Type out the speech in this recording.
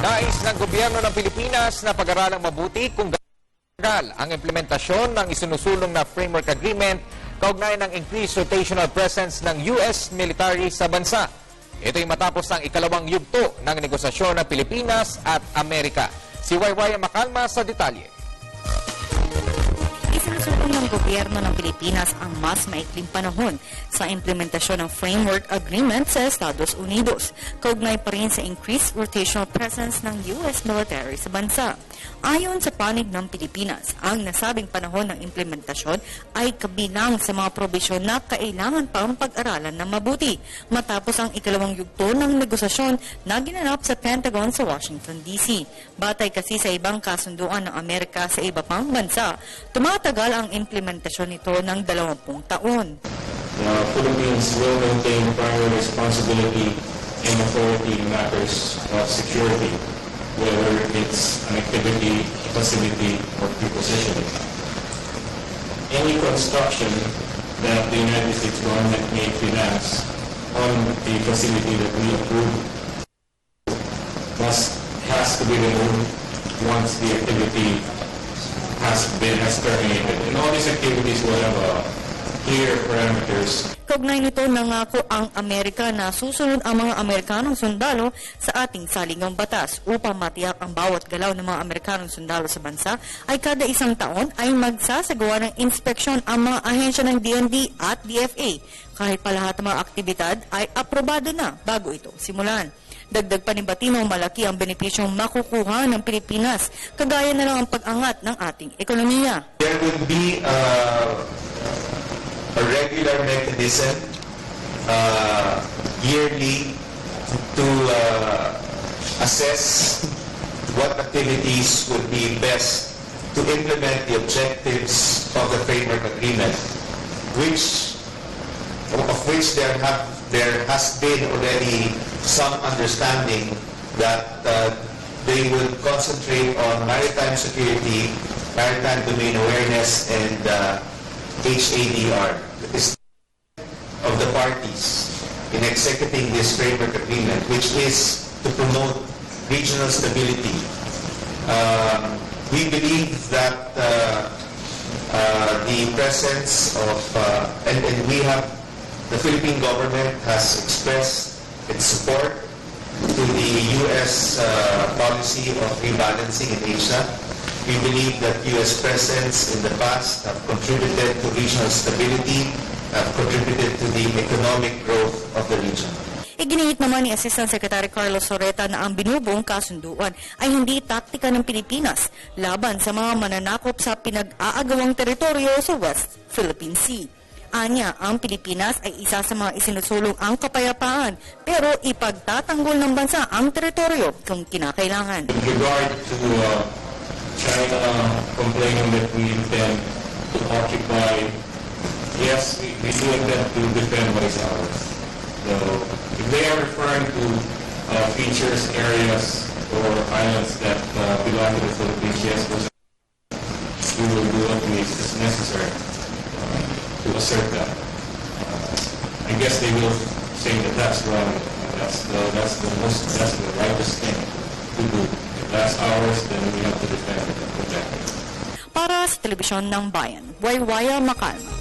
Nais ng gobyerno ng Pilipinas na pag-aralang mabuti kung gagal ang implementasyon ng isinusulong na framework agreement kaugnay ng increased rotational presence ng U.S. military sa bansa. Ito'y matapos ang ikalawang yugto ng negosasyon ng Pilipinas at Amerika. Si Waywaya Macalma sa detalye. Isinusulong ng gobyerno ng Pilipinas ang mas maikling panahon sa implementasyon ng Framework Agreement sa Estados Unidos, kaugnay pa rin sa increased rotational presence ng U.S. military sa bansa. Ayon sa panig ng Pilipinas, ang nasabing panahon ng implementasyon ay kabilang sa mga probisyon na kailangan pang pag-aralan na mabuti matapos ang ikalawang yugto ng negosasyon na ginanap sa Pentagon sa Washington, D.C. Batay kasi sa ibang kasunduan ng Amerika sa iba pang bansa, tumatagal ang implementasyon nito ng 20 taon. The Philippines will maintain primary responsibility and authority in matters of security, whether it's an activity, a facility, or prepositioning. Any construction that the United States government may finance on a facility that we approve has to be removed once the activity has terminated. And all these activities will have clear parameters. Kaugnay nito, nangako ang Amerika na susunod ang mga Amerikanong sundalo sa ating saligang batas upang matiyak ang bawat galaw ng mga Amerikanong sundalo sa bansa ay kada isang taon ay magsasagawa ng inspeksyon ang mga ahensya ng DND at DFA kahit pa lahat ng mga aktibidad ay aprobado na bago ito simulan. Dagdag pa ni Batino, malaki ang benepisyong makukuha ng Pilipinas, kagaya na lang ang pag-angat ng ating ekonomiya. There would be a regular mechanism yearly to assess what activities would be best to implement the objectives of the framework agreement, of which there has been already some understanding that they will concentrate on maritime security, maritime domain awareness, and HADR, of the parties in executing this framework agreement, which is to promote regional stability. We believe that the presence of, and the Philippine government has expressed its support to the U.S. policy of rebalancing in Asia. We believe that U.S. presence in the past have contributed to regional stability, have contributed to the economic growth of the region. Iginiit naman ni Assistant Secretary Carlos Soreta na ang binubuong kasunduan ay hindi taktika ng Pilipinas laban sa mga mananakop sa pinag-aagawang teritoryo sa West Philippine Sea. Anya, ang Pilipinas ay isa sa mga isinusulong ang kapayapaan pero ipagtatanggol ng bansa ang teritoryo kung kinakailangan. With regard to China complaining that we intend to occupy, yes, we do intend to defend what is ours. So, if they are referring to features, areas, or islands that belong to the Philippines, yes, we will do what is necessary to assert that. I guess they will say that that's wrong. That's the righteous thing to do. If that's ours, then we have to defend it and protect it. Para sa Telebisyon ng Bayan, Waywaya Macalma.